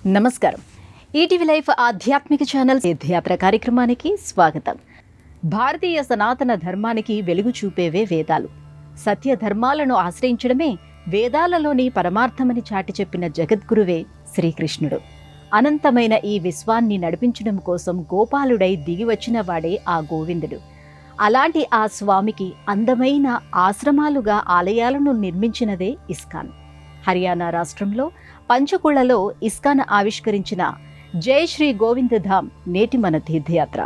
నమస్కారం. ETV life ఆధ్యాత్మిక channel తీర్థయాత్ర కార్యక్రమానికి స్వాగతం. భారతీయ సనాతన ధర్మానికి వెలుగు చూపేవే వేదాలు. సత్య ధర్మాలను ఆశ్రయించడమే వేదాలలోని పరమార్థమని చాటి చెప్పిన జగద్గురువే శ్రీకృష్ణుడు. అనంతమైన ఈ విశ్వాన్ని నడిపించడం కోసం గోపాలుడై దిగివచ్చిన వాడే ఆ గోవిందుడు. అలాంటి ఆ స్వామికి అందమైన ఆశ్రమాలుగా ఆలయాలను నిర్మించినదే ఇస్కాన్. హర్యానా రాష్ట్రంలో పంచకుళ్లలో ఇస్కాన్ ఆవిష్కరించిన జై శ్రీ గోవింద ధామ్ నేటి మన తీర్థయాత్ర.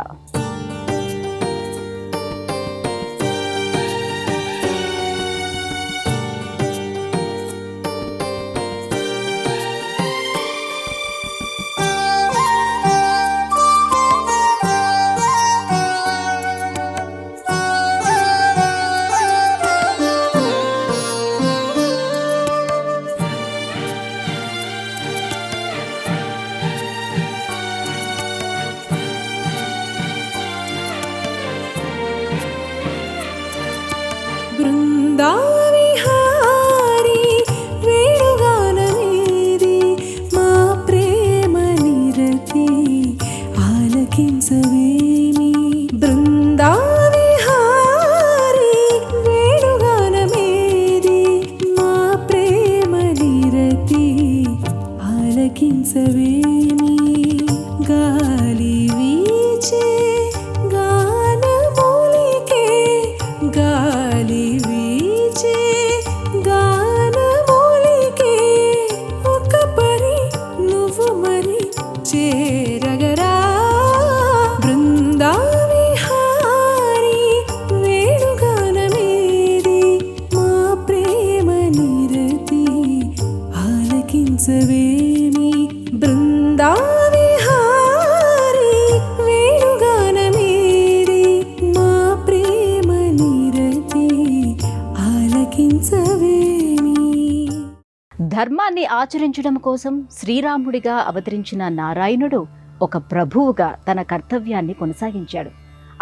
ధర్మాన్ని ఆచరించడం కోసం శ్రీరాముడిగా అవతరించిన నారాయణుడు ఒక ప్రభువుగా తన కర్తవ్యాన్ని కొనసాగించాడు.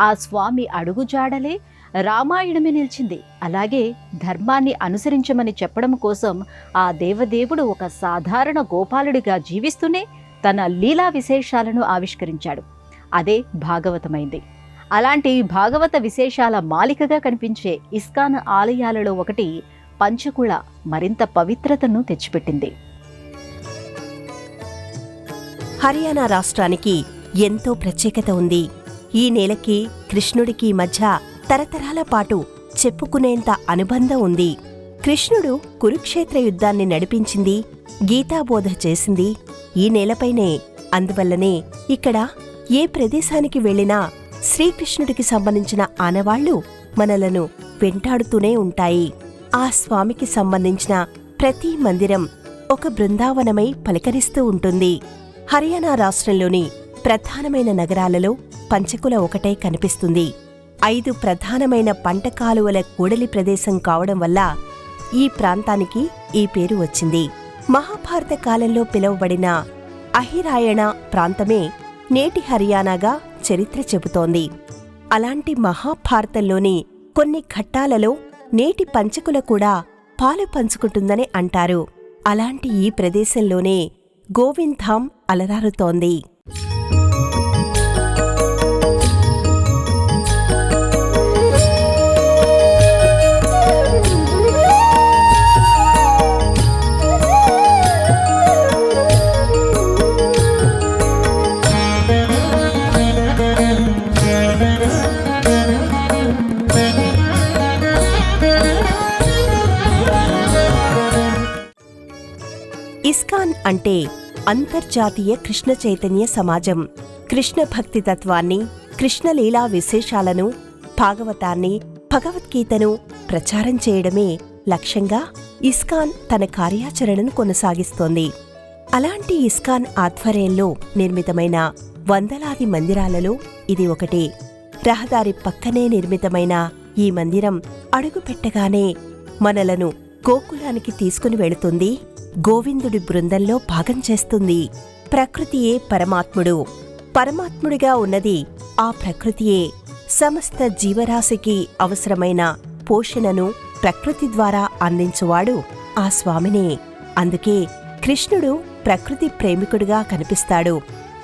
ఆ స్వామి అడుగుజాడలే రామాయణమే నిలిచింది. అలాగే ధర్మాన్ని అనుసరించమని చెప్పడం కోసం ఆ దేవదేవుడు ఒక సాధారణ గోపాలుడిగా జీవిస్తూనే తన లీలా విశేషాలను ఆవిష్కరించాడు. అదే భాగవతమైంది. అలాంటి భాగవత విశేషాల మాలికగా కనిపించే ఇస్కాన్ ఆలయాలలో ఒకటి పంచకుళ మరింత పవిత్రతను తెచ్చిపెట్టింది. హర్యానా రాష్ట్రానికి ఎంతో ప్రత్యేకత ఉంది. ఈ నేలకి కృష్ణుడికి మధ్య తరతరాల పాటు చెప్పుకునేంత అనుబంధం ఉంది. కృష్ణుడు కురుక్షేత్ర యుద్ధాన్ని నడిపించింది, గీతాబోధ చేసింది ఈ నేలపైనే. అందువల్లనే ఇక్కడ ఏ ప్రదేశానికి వెళ్లినా శ్రీకృష్ణుడికి సంబంధించిన ఆనవాళ్లు మనలను వెంటాడుతూనే ఉంటాయి. ఆ స్వామికి సంబంధించిన ప్రతి మందిరం ఒక బృందావనమై పలకరిస్తూ ఉంటుంది. హర్యానా రాష్ట్రంలోని ప్రధానమైన నగరాలలో పంచకుల ఒకటే కనిపిస్తుంది. 5 ప్రధానమైన పంట కాలువల కూడలి ప్రదేశం కావడం వల్ల ఈ ప్రాంతానికి ఈ పేరు వచ్చింది. మహాభారత కాలంలో పిలువబడిన అహిరాయణ ప్రాంతమే నేటి హర్యానాగా చరిత్ర చెబుతోంది. అలాంటి మహాభారతంలోని కొన్ని ఘట్టాలలో నేటి పంచకుల కూడా పాలు పంచుకుంటుందని అంటారు. అలాంటి ఈ ప్రదేశంలోనే గోవింద్ ధామ్ అలరారుతోంది. ఇస్కాన్ అంటే అంతర్జాతీయ కృష్ణ చైతన్య సమాజం. కృష్ణ భక్తి తత్వాన్ని, కృష్ణలీలా విశేషాలను, భాగవతాన్ని, భగవద్గీతను ప్రచారం చేయడమే లక్ష్యంగా ఇస్కాన్ తన కార్యాచరణను కొనసాగిస్తోంది. అలాంటి ఇస్కాన్ ఆధ్వర్యంలో నిర్మితమైన వందలాది మందిరాలలో ఇది ఒకటి. రహదారి పక్కనే నిర్మితమైన ఈ మందిరం అడుగుపెట్టగానే మనలను గోకులానికి తీసుకుని వెళుతుంది, గోవిందుడి బృందంలో భాగం చేస్తుంది. ప్రకృతియే పరమాత్ముడు. పరమాత్ముడిగా ఉన్నది ఆ ప్రకృతియే. సమస్త జీవరాశికి అవసరమైన పోషణను ప్రకృతి ద్వారా అందించువాడు ఆ స్వామినే. అందుకే కృష్ణుడు ప్రకృతి ప్రేమికుడిగా కనిపిస్తాడు.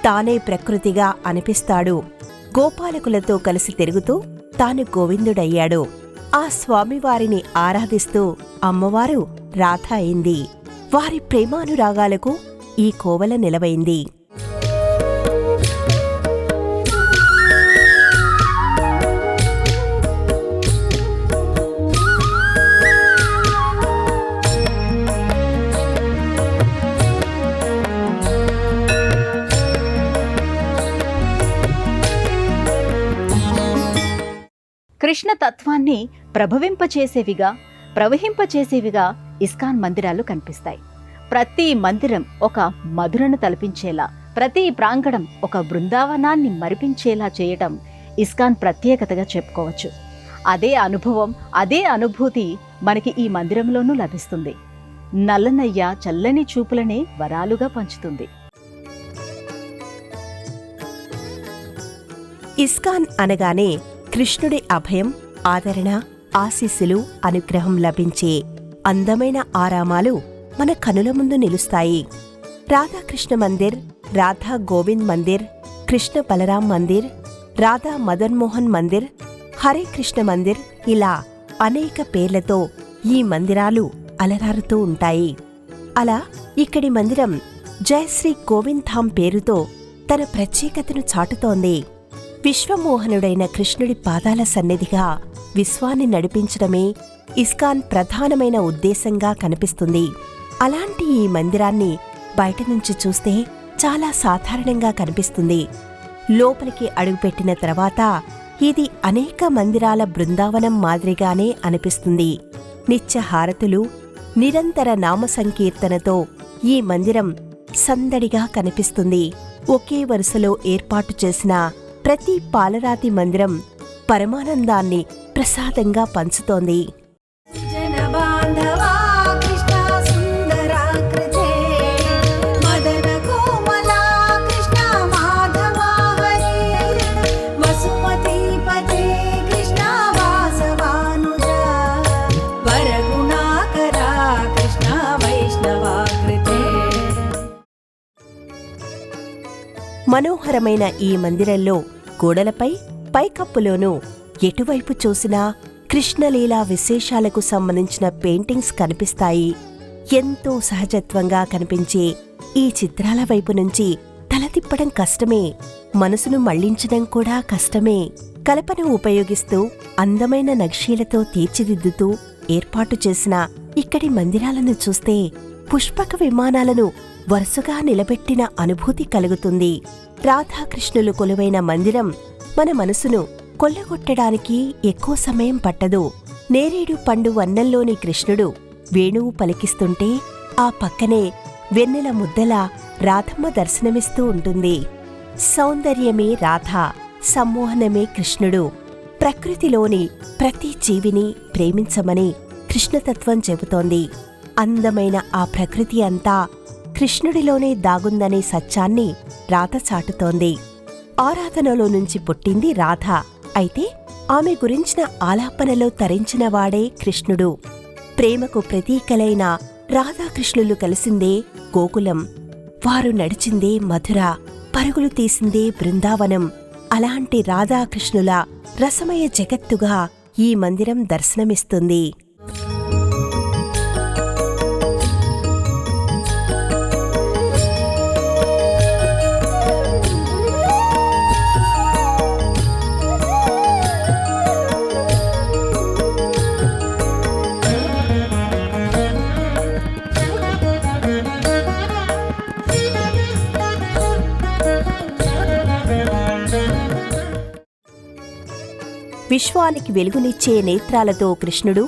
తానే ప్రకృతిగా అనిపిస్తాడు. గోపాలకులతో కలిసి తిరుగుతూ తాను గోవిందుడయ్యాడు. ఆ స్వామివారిని ఆరాధిస్తూ అమ్మవారు రాధ అయింది. వారి ప్రేమానురాగాలకు ఈ కోవల నిలవైంది. కృష్ణ తత్వాన్ని ప్రవహింపచేసేవిగా ఇస్కాన్ మందిరాలు కనిపిస్తాయి. ప్రతి మందిరం ఒక మధురను తలపించేలా, ప్రతి ప్రాంగణం ఒక బృందావనాన్ని మరిపించేలా చేయటం ఇస్కాన్ ప్రత్యేకతగా చెప్పుకోవచ్చు. అదే అనుభవం, అదే అనుభూతి మనకి ఈ మందిరంలోనూ లభిస్తుంది. నల్లనయ్య చల్లని చూపులనే వరాలుగా పంచుతుంది. ఇస్కాన్ అనగానే కృష్ణుడి అభయం, ఆదరణ, ఆశీస్సులు, అనుగ్రహం లభించే అందమైన ఆరామాలు మన కనుల ముందు నిలుస్తాయి. రాధాకృష్ణ మందిర్, రాధా గోవింద్ మందిర్, కృష్ణ బలరాం మందిర్, రాధా మదన్ మోహన్ మందిర్, హరే కృష్ణ మందిర్, ఇలా అనేక పేర్లతో ఈ మందిరాలు అలరారుతూ ఉంటాయి. అలా ఇక్కడి మందిరం జయశ్రీ గోవింద్ ధామ్ పేరుతో తన ప్రత్యేకతను చాటుతోంది. విశ్వమోహనుడైన కృష్ణుడి పాదాల సన్నిధిగా విశ్వాన్ని నడిపించడమే ఇస్కాన్ ప్రధానమైన ఉద్దేశంగా కనిపిస్తుంది. అలాంటి ఈ మందిరాన్ని బయట నుంచి చూస్తే చాలా సాధారణంగా కనిపిస్తుంది. లోపలికి అడుగుపెట్టిన తర్వాత ఇది అనేక మందిరాల బృందావనం మాదిరిగానే అనిపిస్తుంది. నిత్య హారతులు, నిరంతర నామ సంకీర్తనతో ఈ మందిరం సందడిగా కనిపిస్తుంది. ఒకే వరుసలో ఏర్పాటు చేసిన ప్రతి పాలరాతి మందిరం పరమానందాన్ని ప్రసాదంగా పంచుతోంది. మనోహరమైన ఈ మందిరంలో గోడలపై, పైకప్పులోనూ ఎటువైపు చూసినా కృష్ణలీలా విశేషాలకు సంబంధించిన పెయింటింగ్స్ కనిపిస్తాయి. ఎంతో సహజత్వంగా కనిపించే ఈ చిత్రాల వైపు నుంచి తల తిప్పడం కష్టమే, మనసును మళ్లించడం కూడా కష్టమే. కల్పన ఉపయోగిస్తూ అందమైన నక్షీలతో తీర్చిదిద్దుతూ ఏర్పాటు చేసిన ఇక్కడి మందిరాలను చూస్తే పుష్పక విమానాలను వరుసగా నిలబెట్టిన అనుభూతి కలుగుతుంది. రాధాకృష్ణులు కొలువైన మందిరం మన మనసును కొల్లగొట్టడానికి ఎక్కువ సమయం పట్టదు. నేరేడు పండు వన్నెల్లోని కృష్ణుడు వేణువు పలికిస్తుంటే ఆ పక్కనే వెన్నెల ముద్దలా రాధమ్మ దర్శనమిస్తూ ఉంటుంది. సౌందర్యమే రాధ, సమ్మోహనమే కృష్ణుడు. ప్రకృతిలోని ప్రతి జీవిని ప్రేమించమని కృష్ణతత్వం చెబుతోంది. అందమైన ఆ ప్రకృతి అంతా కృష్ణుడిలోనే దాగుందనే సత్యాన్ని రాధ చాటుతోంది. ఆరాధనలో నుంచి పుట్టింది రాధ. అయితే ఆమె గురించిన ఆలాపనలో తరించినవాడే కృష్ణుడు. ప్రేమకు ప్రతీకలైన రాధాకృష్ణులు కలిసిందే గోకులం. వారు నడిచిందే మధుర, పరుగులు తీసిందే బృందావనం. అలాంటి రాధాకృష్ణుల రసమయ జగత్తుగా ఈ మందిరం దర్శనమిస్తుంది. విశ్వానికి వెలుగునిచ్చే నేత్రాలతో కృష్ణుడు,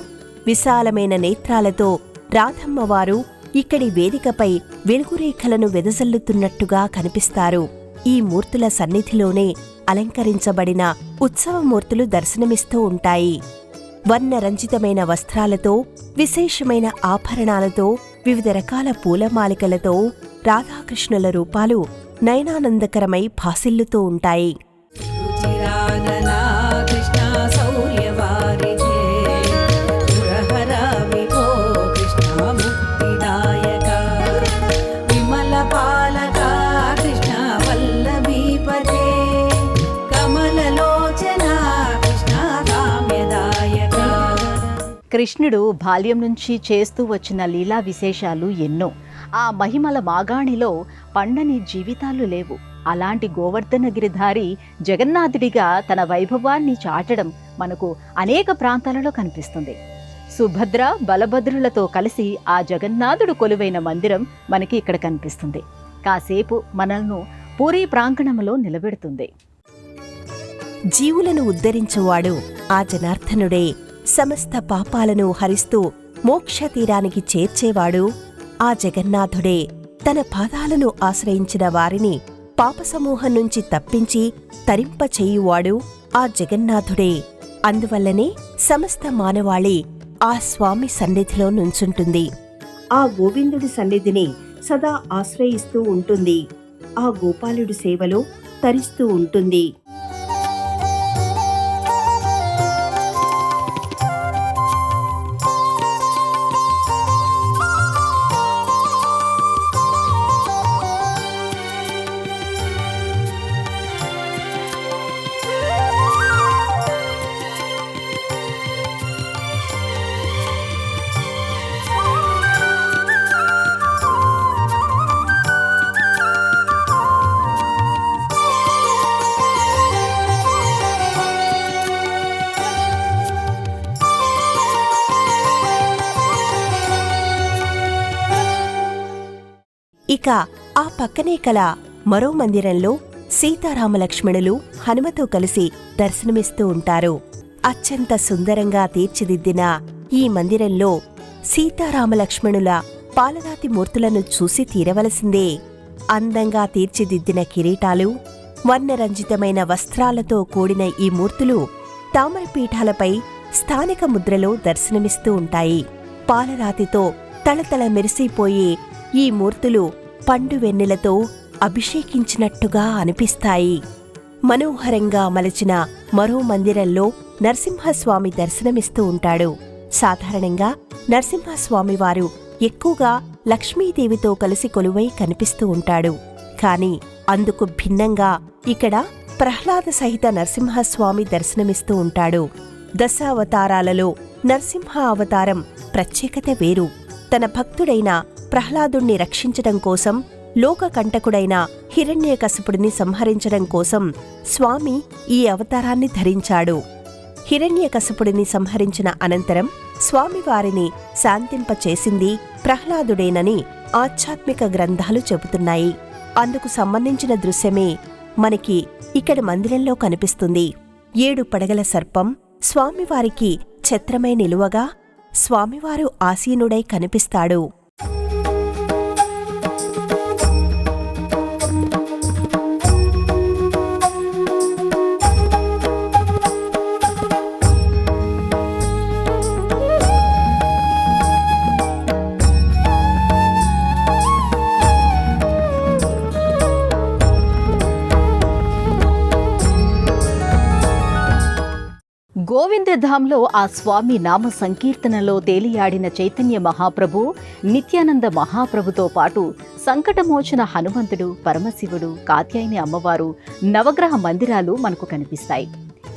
విశాలమైన నేత్రాలతో రాధమ్మవారు ఇక్కడి వేదికపై వెలుగురేఖలను వెదజల్లుతున్నట్టుగా కనిపిస్తారు. ఈ మూర్తుల సన్నిధిలోనే అలంకరించబడిన ఉత్సవమూర్తులు దర్శనమిస్తూ ఉంటాయి. వర్ణరంజితమైన వస్త్రాలతో, విశేషమైన ఆభరణాలతో, వివిధ రకాల పూలమాలికలతో రాధాకృష్ణుల రూపాలు నయనానందకరమై భాసిల్లుతూ ఉంటాయి. కృష్ణుడు బాల్యం నుంచి చేస్తూ వచ్చిన లీలా విశేషాలు ఎన్నో. ఆ మహిమల మాగాణిలో పండని జీవితాలు లేవు. అలాంటి గోవర్ధనగిరిధారి జగన్నాథుడిగా తన వైభవాన్ని చాటడం మనకు అనేక ప్రాంతాలలో కనిపిస్తుంది. సుభద్ర, బలభద్రులతో కలిసి ఆ జగన్నాథుడు కొలువైన మందిరం మనకి ఇక్కడ కనిపిస్తుంది. కాసేపు మనల్ని పూరీ ప్రాంగణంలో నిలబెడుతుంది. జీవులను ఉద్ధరించువాడు ఆ జనార్దనుడే. సమస్త పాపాలను హరిస్తూ మోక్ష తీరానికి చేర్చేవాడు ఆ జగన్నాథుడే. తన పాదాలను ఆశ్రయించిన వారిని పాపసమూహం నుంచి తప్పించి తరింపచేయువాడు ఆ జగన్నాథుడే. అందువల్లనే సమస్త మానవాళి ఆ స్వామి సన్నిధిలో నుంచుంటుంది. ఆ గోవిందుడి సన్నిధిని సదా ఆశ్రయిస్తూ ఉంటుంది. ఆ గోపాలుడి సేవలో తరిస్తూ ఉంటుంది. ఇక ఆ పక్కనే కల మరో మందిరంలో సీతారామలక్ష్మణులు హనుమతో కలిసి దర్శనమిస్తూ ఉంటారు. అత్యంత సుందరంగా తీర్చిదిద్దిన ఈ మందిరంలో సీతారామలక్ష్మణుల పాలరాతి మూర్తులను చూసి తీరవలసిందే. అందంగా తీర్చిదిద్దిన కిరీటాలు, వర్ణరంజితమైన వస్త్రాలతో కూడిన ఈ మూర్తులు తామరపీఠాలపై స్థానిక ముద్రలో దర్శనమిస్తూ ఉంటాయి. పాలరాతితో తళతళ మెరిసిపోయే ఈ మూర్తులు పండు వెన్నెలతో అభిషేకించినట్టుగా అనిపిస్తాయి. మనోహరంగా మలచిన మరో మందిరంలో నరసింహస్వామి దర్శనమిస్తూ ఉంటాడు. సాధారణంగా నరసింహస్వామివారు ఎక్కువగా లక్ష్మీదేవితో కలిసి కొలువై కనిపిస్తూ ఉంటాడు. కాని అందుకు భిన్నంగా ఇక్కడ ప్రహ్లాద సహిత నరసింహస్వామి దర్శనమిస్తూ ఉంటాడు. దశావతారాలలో నరసింహ అవతారం ప్రత్యేకత వేరు. తన భక్తుడైన ప్రహ్లాదుణ్ణి రక్షించడం కోసం, లోకకంటకుడైన హిరణ్యకశిపుడిని సంహరించడం కోసం స్వామి ఈ అవతారాన్ని ధరించాడు. హిరణ్యకశిపుడిని సంహరించిన అనంతరం స్వామివారిని శాంతింపచేసింది ప్రహ్లాదుడేనని ఆధ్యాత్మిక గ్రంథాలు చెబుతున్నాయి. అందుకు సంబంధించిన దృశ్యమే మనకి ఇక్కడ మందిరంలో కనిపిస్తుంది. 7 పడగల సర్పం స్వామివారికి ఛత్రమై నిలువగా స్వామివారు ఆసీనుడై కనిపిస్తాడు. గోవిందధాంలో ఆ స్వామి నామ సంకీర్తనలో తేలియాడిన చైతన్య మహాప్రభు, నిత్యానంద మహాప్రభుతో పాటు సంకటమోచన హనుమంతుడు, పరమశివుడు, కాత్యాయని అమ్మవారు, నవగ్రహ మందిరాలు మనకు కనిపిస్తాయి.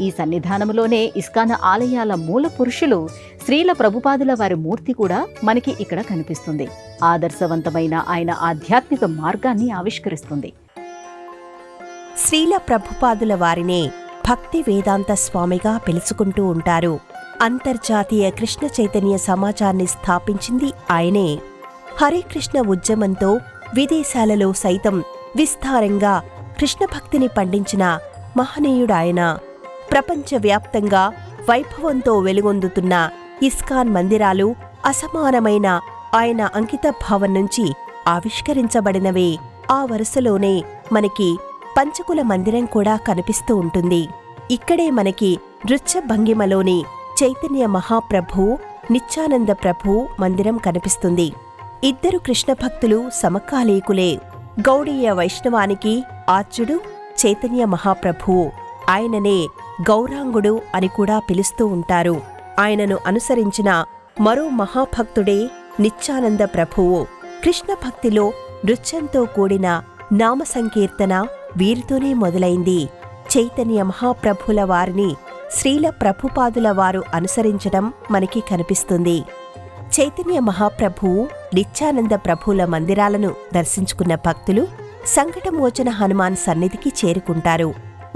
ఈ సన్నిధానంలోనే ఇస్కాన్ ఆలయాల మూల పురుషులు శ్రీల ప్రభుపాదుల వారి మూర్తి కూడా మనకి ఇక్కడ కనిపిస్తుంది. ఆదర్శవంతమైన ఆయన ఆధ్యాత్మిక మార్గాన్ని ఆవిష్కరిస్తుంది. శ్రీల ప్రభుపాదుల వారినే భక్తి వేదాంత స్వామిగా పిలుచుకుంటూ ఉంటారు. అంతర్జాతీయ కృష్ణ చైతన్య సమాజాన్ని స్థాపించింది ఆయనే. హరే కృష్ణ ఉద్యమంతో విదేశాలలో సైతం విస్తారంగా కృష్ణభక్తిని పండించిన మహనీయుడాయన. ప్రపంచవ్యాప్తంగా వైభవంతో వెలుగొందుతున్న ఇస్కాన్ మందిరాలు అసమానమైన ఆయన అంకితభావం నుంచి ఆవిష్కరించబడినవే. ఆ వరుసలోనే మనకి పంచకుల మందిరం కూడా కనిపిస్తూ ఉంటుంది. ఇక్కడే మనకి నృత్య భంగిమలోని చైతన్య మహాప్రభువు, నిత్యానంద ప్రభువు మందిరం కనిపిస్తుంది. ఇద్దరు కృష్ణ భక్తులు సమకాలీకులే. గౌడీయ వైష్ణవానికి ఆర్చుడు చైతన్య మహాప్రభువు. ఆయననే గౌరాంగుడు అని కూడా పిలుస్తూ ఉంటారు. ఆయనను అనుసరించిన మరో మహాభక్తుడే నిత్యానంద ప్రభువు. కృష్ణ భక్తిలో నృత్యంతో కూడిన నామ సంకీర్తన వీరితోనే మొదలైంది. చైతన్య మహాప్రభుల వారిని శ్రీల ప్రభుపాదుల వారు అనుసరించడం మనకి కనిపిస్తుంది. చైతన్య మహాప్రభువు, నిత్యానంద ప్రభువుల మందిరాలను దర్శించుకున్న భక్తులు సంకటమోచన హనుమాన్ సన్నిధికి చేరుకుంటారు.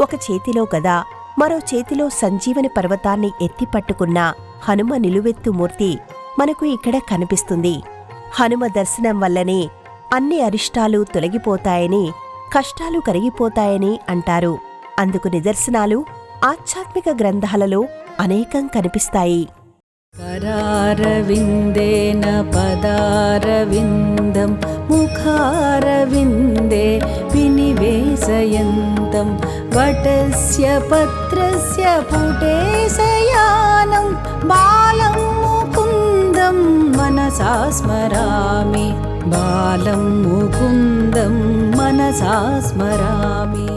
ఒక చేతిలో గద, మరో చేతిలో సంజీవని పర్వతాన్ని ఎత్తిపట్టుకున్న హనుమ నిలువెత్తు మూర్తి మనకు ఇక్కడ కనిపిస్తుంది. హనుమ దర్శనం వల్లనే అన్ని అరిష్టాలు తొలగిపోతాయని, కష్టాలు కరిగిపోతాయని అంటారు. అందుకు నిదర్శనాలు ఆధ్యాత్మిక గ్రంథాలలో అనేకం కనిపిస్తాయి. करारविन्देन पदारविन्दं मुखारविन्दे विनिवेशयन्तं वटस्य पत्रस्य पुटे शयानं बालं मुकुन्दं मनसा स्मरामि, बालं मुकुन्दं मनसा स्मरामि.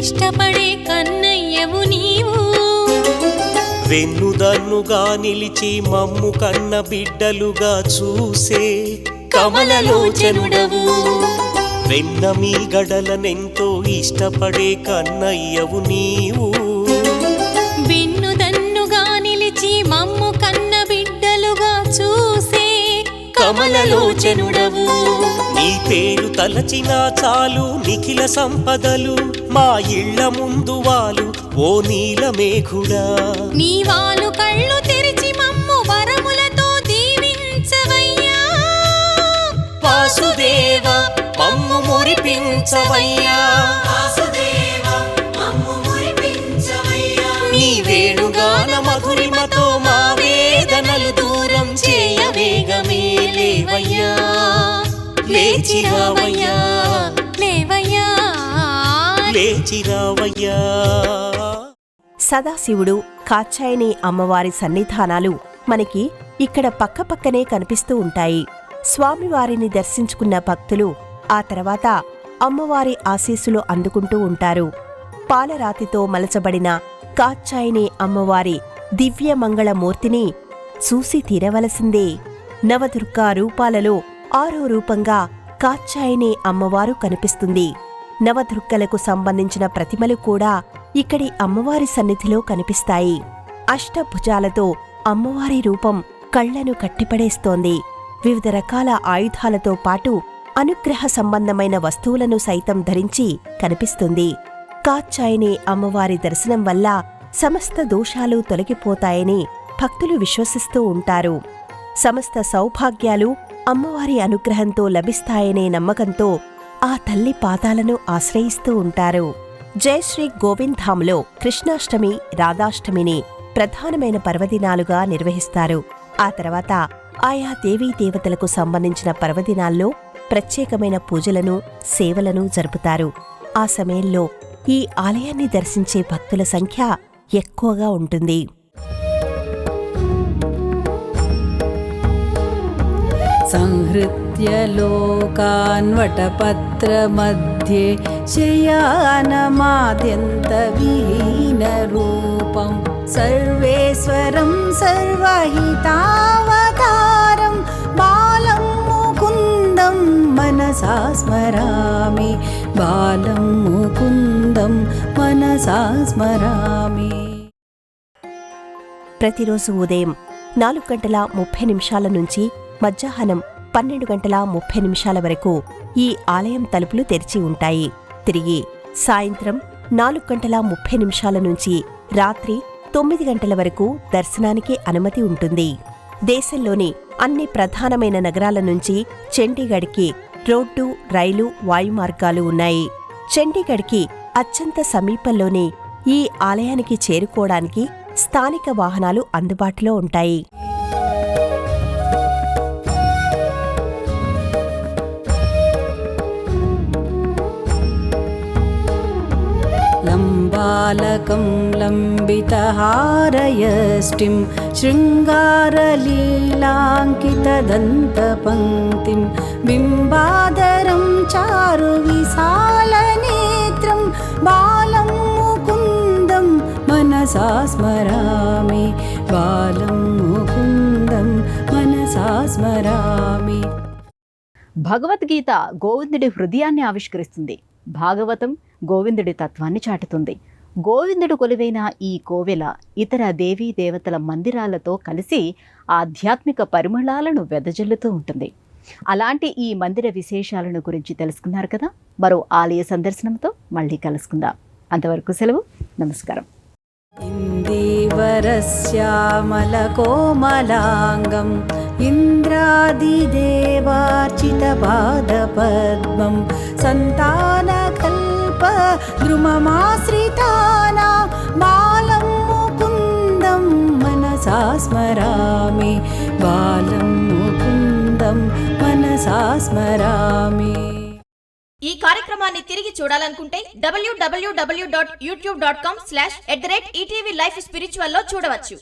ఇష్టపడే కన్నయ్యవు నీవు, వెన్నుదన్నుగా నిలిచి మమ్ము కన్న బిడ్డలుగా చూసే కమలలోచనుడవు. వెన్న మీ గడలనెంతో ఇష్టపడే కన్నయ్యవు నీవు, వెన్నుదన్నుగా నిలిచి మమ్ము కన్న బిడ్డలుగా చూసే కమలలోచనుడవు. నీ పేరు తలచినా చాలు నిఖిల సంపదలు మా ఇళ్ల ముందు వాలు ఓ నీలమేఘుడా. నీ వాలు కళ్ళు తెరిచి మమ్ము వరములతో దీవించవయ్యా. వాసుదేవ మమ్ము మురిపించవయ్యా, నీ వేణుగాన మధురిమతో మా వేదనలు దూరం చేయవేగమే లేవయ్యా, లేచిరావయ్యా, లేవయ్యా, లేచిరావయ్యా. సదాశివుడు, కాత్యాయని అమ్మవారి సన్నిధానాలు మనకి ఇక్కడ పక్కపక్కనే కనిపిస్తూ ఉంటాయి. స్వామివారిని దర్శించుకున్న భక్తులు ఆ తర్వాత అమ్మవారి ఆశీస్సులు అందుకుంటూ ఉంటారు. పాలరాతితో మలచబడిన కాత్యాయని అమ్మవారి దివ్యమంగళమూర్తిని చూసి తీరవలసిందే. నవదుర్గా రూపాలలో 6వ రూపంగా కాత్యాయని అమ్మవారు కనిపిస్తుంది. నవదుర్గలకు సంబంధించిన ప్రతిమలు కూడా ఇక్కడి అమ్మవారి సన్నిధిలో కనిపిస్తాయి. అష్టభుజాలతో అమ్మవారి రూపం కళ్లను కట్టిపడేస్తోంది. వివిధ రకాల ఆయుధాలతో పాటు అనుగ్రహ సంబంధమైన వస్తువులను సైతం ధరించి కనిపిస్తుంది. కాత్యాయని అమ్మవారి దర్శనం వల్ల సమస్త దోషాలు తొలగిపోతాయని భక్తులు విశ్వసిస్తూ ఉంటారు. సమస్త సౌభాగ్యాలు అమ్మవారి అనుగ్రహంతో లభిస్తాయనే నమ్మకంతో ఆ తల్లి పాదాలను ఆశ్రయిస్తూ ఉంటారు. జయశ్రీ గోవింద్ధాంలో కృష్ణాష్టమి, రాధాష్టమిని ప్రధానమైన పర్వదినాలుగా నిర్వహిస్తారు. ఆ తర్వాత ఆయా దేవీదేవతలకు సంబంధించిన పర్వదినాల్లో ప్రత్యేకమైన పూజలను, సేవలను జరుపుతారు. ఆ సమయంలో ఈ ఆలయాన్ని దర్శించే భక్తుల సంఖ్య ఎక్కువగా ఉంటుంది. संहृत्य लोकान्वटपत्रमध्ये शयानमाद्यन्तविहीनरूपं सर्वेश्वरं सर्वहितावतारं बालं मुकुन्दं मनसा स्मरामि, बालं मुकुन्दं मनसा स्मरामि. ప్రతిరోజు ఉదయం 4:30 నుంచి మధ్యాహ్నం 12:30 వరకు ఈ ఆలయం తలుపులు తెరిచి ఉంటాయి. తిరిగి సాయంత్రం 4:30 నుంచి రాత్రి 9 వరకు దర్శనానికి అనుమతి ఉంటుంది. దేశంలోని అన్ని ప్రధానమైన నగరాల నుంచి చండీగఢ్కి రోడ్డు, రైలు, వాయుమార్గాలు ఉన్నాయి. చండీగఢ్కి అత్యంత సమీపంలోనే ఈ ఆలయానికి చేరుకోవడానికి స్థానిక వాహనాలు అందుబాటులో ఉంటాయి. 4:30 నుంచి 9 వరకు దర్శనానికి అనుమతి ఉంటుంది. దేశంలోని అన్ని ప్రధానమైన నగరాల నుంచి చండీగఢ్కి రోడ్డు, రైలు, వాయుమార్గాలు ఉన్నాయి. చండీగఢ్కి అత్యంత సమీపంలోనే ఈ ఆలయానికి చేరుకోవడానికి స్థానిక వాహనాలు అందుబాటులో ఉంటాయి. 4:30 నుంచి 9 बालकं लम्बितहारयष्टिं शृङ्गारलीलाङ्कितदन्तपङ्क्तिं बिम्बादरं चारुविशालनेत्रं बालं मुकुन्दं मनसा स्मरामि बालं मुकुन्दं मनसा स्मरामि। భగవద్గీత గోవిందుడి హృదయాన్ని ఆవిష్కరిస్తుంది. భాగవతం గోవిందుడి తత్వాన్ని చాటుతుంది. గోవిందుడు కొలువైన ఈ కోవెల ఇతర దేవీ దేవతల మందిరాలతో కలిసి ఆధ్యాత్మిక పరిమళాలను వెదజల్లుతూ ఉంటుంది. అలాంటి ఈ మందిర విశేషాలను గురించి తెలుసుకున్నారు కదా. మరో ఆలయ సందర్శనంతో మళ్ళీ కలుసుకుందాం. అంతవరకు సెలవు. నమస్కారం. ఇందీవరశ్యామలకోమలాంగం ఇంద్రాదిదేవార్చితపాదపద్మం సంతానకల్పద్రుమమాశ్రితానాం బాలం ముకుందం మనసా స్మరామి బాలం ముకుందం మనసా స్మరామి. ఈ కార్యక్రమాన్ని తిరిగి చూడాలనుకుంటే www.youtube.com/@ETV Life Spiritual లో చూడవచ్చు.